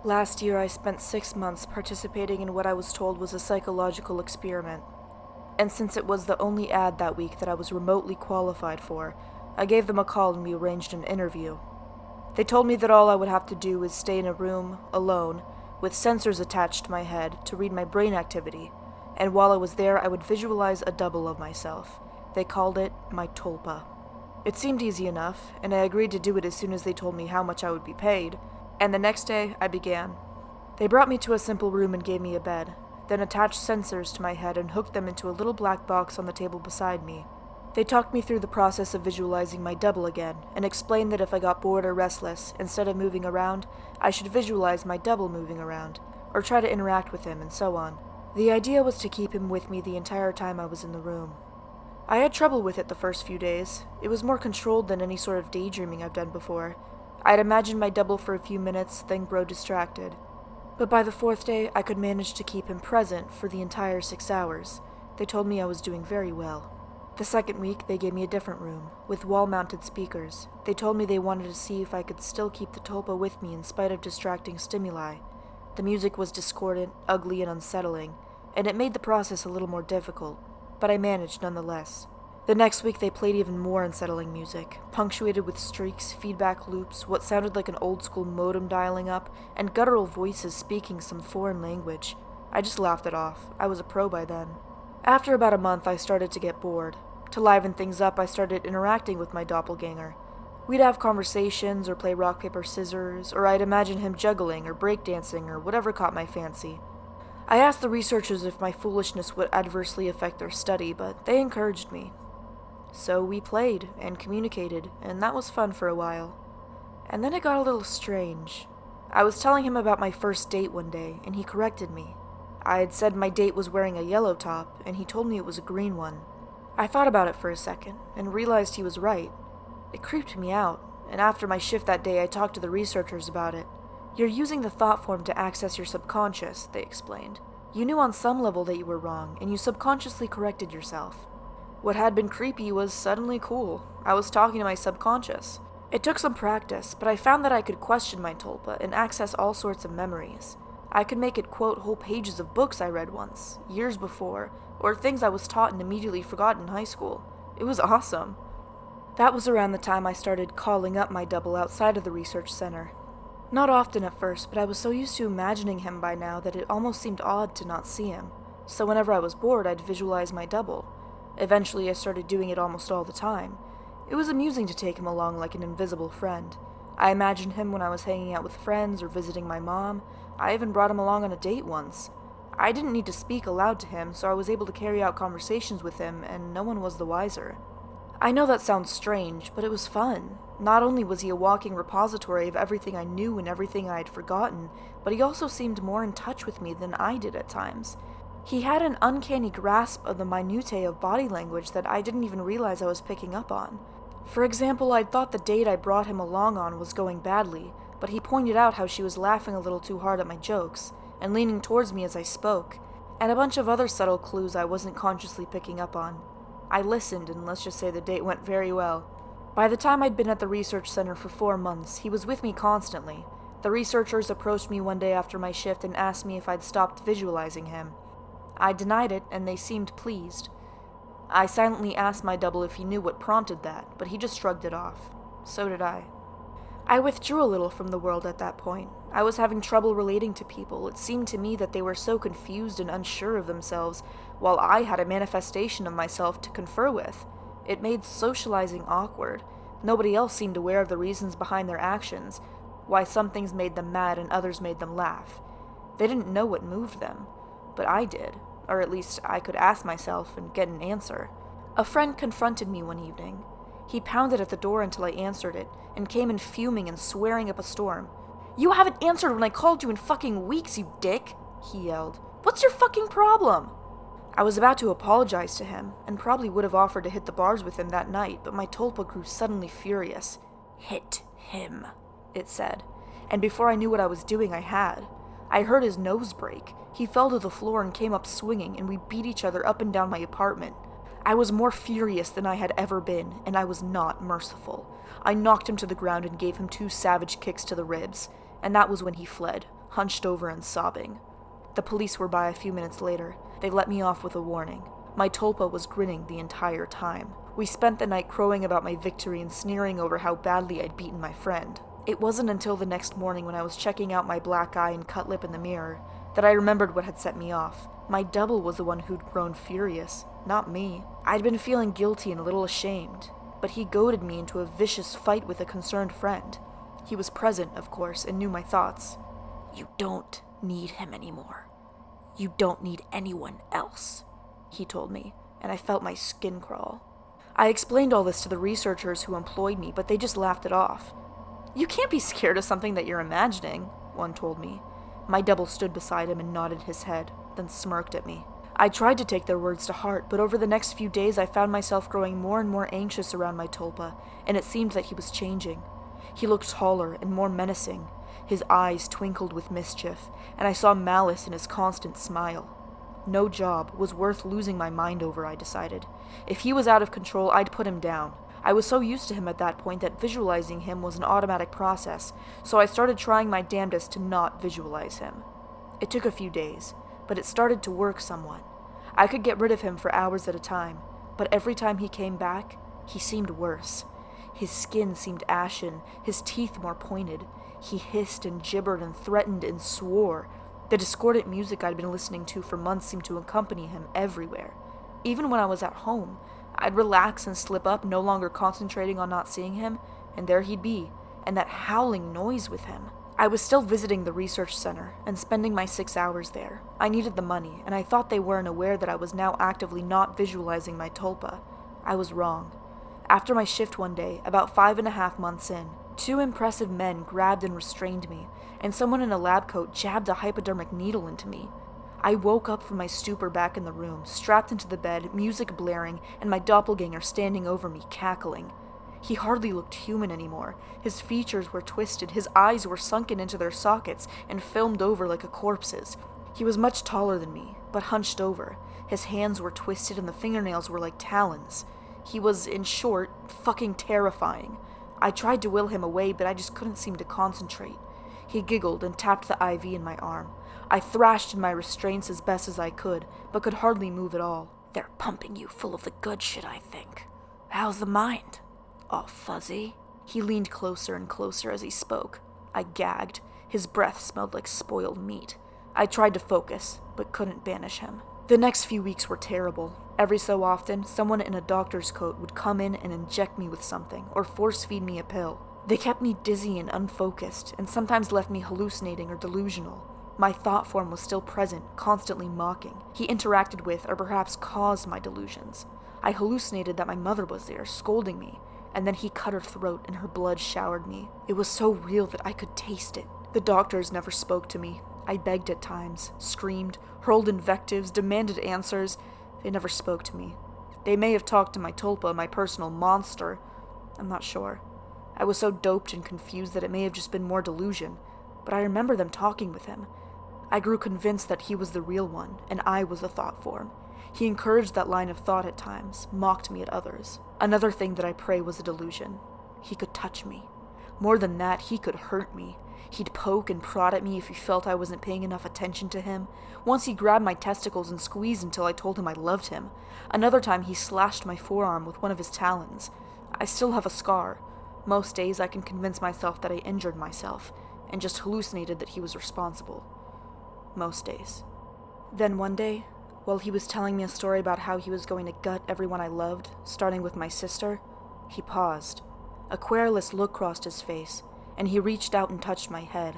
Last year, I spent 6 months participating in what I was told was a psychological experiment. And since it was the only ad that week that I was remotely qualified for, I gave them a call and we arranged an interview. They told me that all I would have to do was stay in a room, alone, with sensors attached to my head to read my brain activity, and while I was there, I would visualize a double of myself. They called it my tulpa. It seemed easy enough, and I agreed to do it as soon as they told me how much I would be paid, and the next day, I began. They brought me to a simple room and gave me a bed, then attached sensors to my head and hooked them into a little black box on the table beside me. They talked me through the process of visualizing my double again, and explained that if I got bored or restless, instead of moving around, I should visualize my double moving around, or try to interact with him, and so on. The idea was to keep him with me the entire time I was in the room. I had trouble with it the first few days. It was more controlled than any sort of daydreaming I've done before. I'd imagine my double for a few minutes, then grow distracted. But by the fourth day, I could manage to keep him present for the entire 6 hours. They told me I was doing very well. The second week, they gave me a different room, with wall-mounted speakers. They told me they wanted to see if I could still keep the tulpa with me in spite of distracting stimuli. The music was discordant, ugly, and unsettling, and it made the process a little more difficult, but I managed nonetheless. The next week they played even more unsettling music, punctuated with streaks, feedback loops, what sounded like an old-school modem dialing up, and guttural voices speaking some foreign language. I just laughed it off. I was a pro by then. After about a month, I started to get bored. To liven things up, I started interacting with my doppelganger. We'd have conversations, or play rock, paper, scissors, or I'd imagine him juggling, or breakdancing, or whatever caught my fancy. I asked the researchers if my foolishness would adversely affect their study, but they encouraged me. So we played and communicated, and that was fun for a while. And then it got a little strange. I was telling him about my first date one day, and he corrected me. I had said my date was wearing a yellow top, and he told me it was a green one. I thought about it for a second, and realized he was right. It creeped me out, and after my shift that day I talked to the researchers about it. You're using the thought form to access your subconscious, they explained. You knew on some level that you were wrong, and you subconsciously corrected yourself. What had been creepy was suddenly cool. I was talking to my subconscious. It took some practice, but I found that I could question my tulpa and access all sorts of memories. I could make it quote whole pages of books I read once, years before, or things I was taught and immediately forgot in high school. It was awesome. That was around the time I started calling up my double outside of the research center. Not often at first, but I was so used to imagining him by now that it almost seemed odd to not see him. So whenever I was bored, I'd visualize my double. Eventually, I started doing it almost all the time. It was amusing to take him along like an invisible friend. I imagined him when I was hanging out with friends or visiting my mom. I even brought him along on a date once. I didn't need to speak aloud to him, so I was able to carry out conversations with him, and no one was the wiser. I know that sounds strange, but it was fun. Not only was he a walking repository of everything I knew and everything I had forgotten, but he also seemed more in touch with me than I did at times. He had an uncanny grasp of the minutiae of body language that I didn't even realize I was picking up on. For example, I'd thought the date I brought him along on was going badly, but he pointed out how she was laughing a little too hard at my jokes, and leaning towards me as I spoke, and a bunch of other subtle clues I wasn't consciously picking up on. I listened, and let's just say the date went very well. By the time I'd been at the research center for 4 months, he was with me constantly. The researchers approached me one day after my shift and asked me if I'd stopped visualizing him. I denied it, and they seemed pleased. I silently asked my double if he knew what prompted that, but he just shrugged it off. So did I. I withdrew a little from the world at that point. I was having trouble relating to people. It seemed to me that they were so confused and unsure of themselves, while I had a manifestation of myself to confer with. It made socializing awkward. Nobody else seemed aware of the reasons behind their actions, why some things made them mad and others made them laugh. They didn't know what moved them, but I did, or at least I could ask myself and get an answer. A friend confronted me one evening. He pounded at the door until I answered it, and came in fuming and swearing up a storm. "You haven't answered when I called you in fucking weeks, you dick!" he yelled. "What's your fucking problem?" I was about to apologize to him, and probably would have offered to hit the bars with him that night, but my tulpa grew suddenly furious. "Hit him," it said, and before I knew what I was doing, I had. I heard his nose break. He fell to the floor and came up swinging, and we beat each other up and down my apartment. I was more furious than I had ever been, and I was not merciful. I knocked him to the ground and gave him 2 savage kicks to the ribs. and that was when he fled, hunched over and sobbing. The police were by a few minutes later. They let me off with a warning. My tulpa was grinning the entire time. We spent the night crowing about my victory and sneering over how badly I'd beaten my friend. It wasn't until the next morning when I was checking out my black eye and cut lip in the mirror that I remembered what had set me off. My double was the one who'd grown furious, not me. I'd been feeling guilty and a little ashamed, but he goaded me into a vicious fight with a concerned friend. He was present, of course, and knew my thoughts. "You don't need him anymore. You don't need anyone else," he told me, and I felt my skin crawl. I explained all this to the researchers who employed me, but they just laughed it off. "You can't be scared of something that you're imagining," one told me. My double stood beside him and nodded his head, then smirked at me. I tried to take their words to heart, but over the next few days I found myself growing more and more anxious around my tulpa, and it seemed that he was changing. He looked taller and more menacing. His eyes twinkled with mischief, and I saw malice in his constant smile. No job was worth losing my mind over, I decided. If he was out of control, I'd put him down. I was so used to him at that point that visualizing him was an automatic process, so I started trying my damnedest to not visualize him. It took a few days, but it started to work somewhat. I could get rid of him for hours at a time, but every time he came back, he seemed worse. His skin seemed ashen, his teeth more pointed. He hissed and gibbered and threatened and swore. The discordant music I'd been listening to for months seemed to accompany him everywhere. Even when I was at home, I'd relax and slip up, no longer concentrating on not seeing him, and there he'd be, and that howling noise with him. I was still visiting the research center and spending my 6 hours there. I needed the money, and I thought they weren't aware that I was now actively not visualizing my tulpa. I was wrong. After my shift one day, about 5.5 months in, 2 impressive men grabbed and restrained me, and someone in a lab coat jabbed a hypodermic needle into me. I woke up from my stupor back in the room, strapped into the bed, music blaring, and my doppelganger standing over me, cackling. He hardly looked human anymore. His features were twisted, his eyes were sunken into their sockets and filmed over like a corpse's. He was much taller than me, but hunched over. His hands were twisted and the fingernails were like talons. He was, in short, fucking terrifying. I tried to will him away, but I just couldn't seem to concentrate. He giggled and tapped the IV in my arm. I thrashed in my restraints as best as I could, but could hardly move at all. "They're pumping you full of the good shit, I think. How's the mind? All fuzzy?" He leaned closer and closer as he spoke. I gagged. His breath smelled like spoiled meat. I tried to focus, but couldn't banish him. The next few weeks were terrible. Every so often, someone in a doctor's coat would come in and inject me with something, or force-feed me a pill. They kept me dizzy and unfocused, and sometimes left me hallucinating or delusional. My thought form was still present, constantly mocking. He interacted with, or perhaps caused, my delusions. I hallucinated that my mother was there, scolding me, and then he cut her throat and her blood showered me. It was so real that I could taste it. The doctors never spoke to me. I begged at times, screamed, hurled invectives, demanded answers. They never spoke to me. They may have talked to my tulpa, my personal monster. I'm not sure. I was so doped and confused that it may have just been more delusion, but I remember them talking with him. I grew convinced that he was the real one, and I was the thought form. He encouraged that line of thought at times, mocked me at others. Another thing that I pray was a delusion. He could touch me. More than that, he could hurt me. He'd poke and prod at me if he felt I wasn't paying enough attention to him. Once he grabbed my testicles and squeezed until I told him I loved him. Another time he slashed my forearm with one of his talons. I still have a scar. Most days I can convince myself that I injured myself, and just hallucinated that he was responsible. Most days. Then one day, while he was telling me a story about how he was going to gut everyone I loved, starting with my sister, he paused. A querulous look crossed his face, and he reached out and touched my head,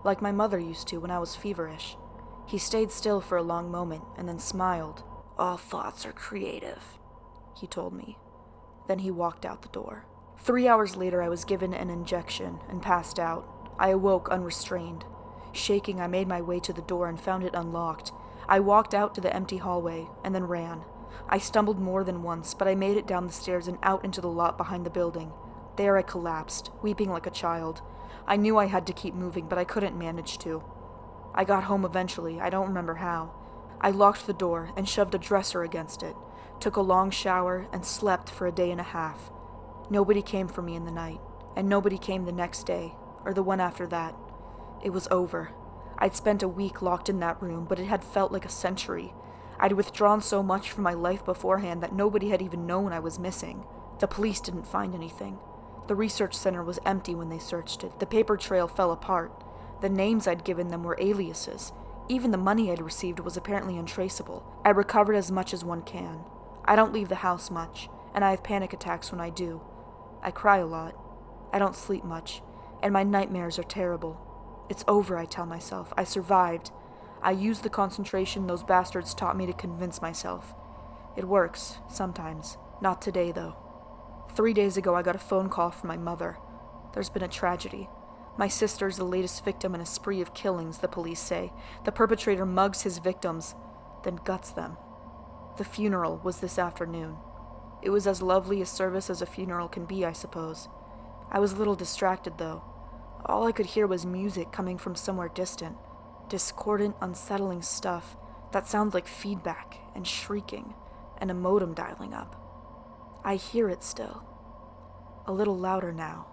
like my mother used to when I was feverish. He stayed still for a long moment, and then smiled. "All thoughts are creative," he told me. Then he walked out the door. 3 hours later, I was given an injection and passed out. I awoke unrestrained. Shaking, I made my way to the door and found it unlocked. I walked out to the empty hallway, and then ran. I stumbled more than once, but I made it down the stairs and out into the lot behind the building. There I collapsed, weeping like a child. I knew I had to keep moving, but I couldn't manage to. I got home eventually, I don't remember how. I locked the door and shoved a dresser against it, took a long shower, and slept for a day and a half. Nobody came for me in the night, and nobody came the next day, or the one after that. It was over. I'd spent a week locked in that room, but it had felt like a century. I'd withdrawn so much from my life beforehand that nobody had even known I was missing. The police didn't find anything. The research center was empty when they searched it. The paper trail fell apart. The names I'd given them were aliases. Even the money I'd received was apparently untraceable. I recovered as much as one can. I don't leave the house much, and I have panic attacks when I do. I cry a lot. I don't sleep much, and my nightmares are terrible. It's over, I tell myself. I survived. I used the concentration those bastards taught me to convince myself. It works, sometimes. Not today, though. 3 days ago, I got a phone call from my mother. There's been a tragedy. My sister's the latest victim in a spree of killings, the police say. The perpetrator mugs his victims, then guts them. The funeral was this afternoon. It was as lovely a service as a funeral can be, I suppose. I was a little distracted, though. All I could hear was music coming from somewhere distant. Discordant, unsettling stuff that sounds like feedback and shrieking and a modem dialing up. I hear it still. A little louder now.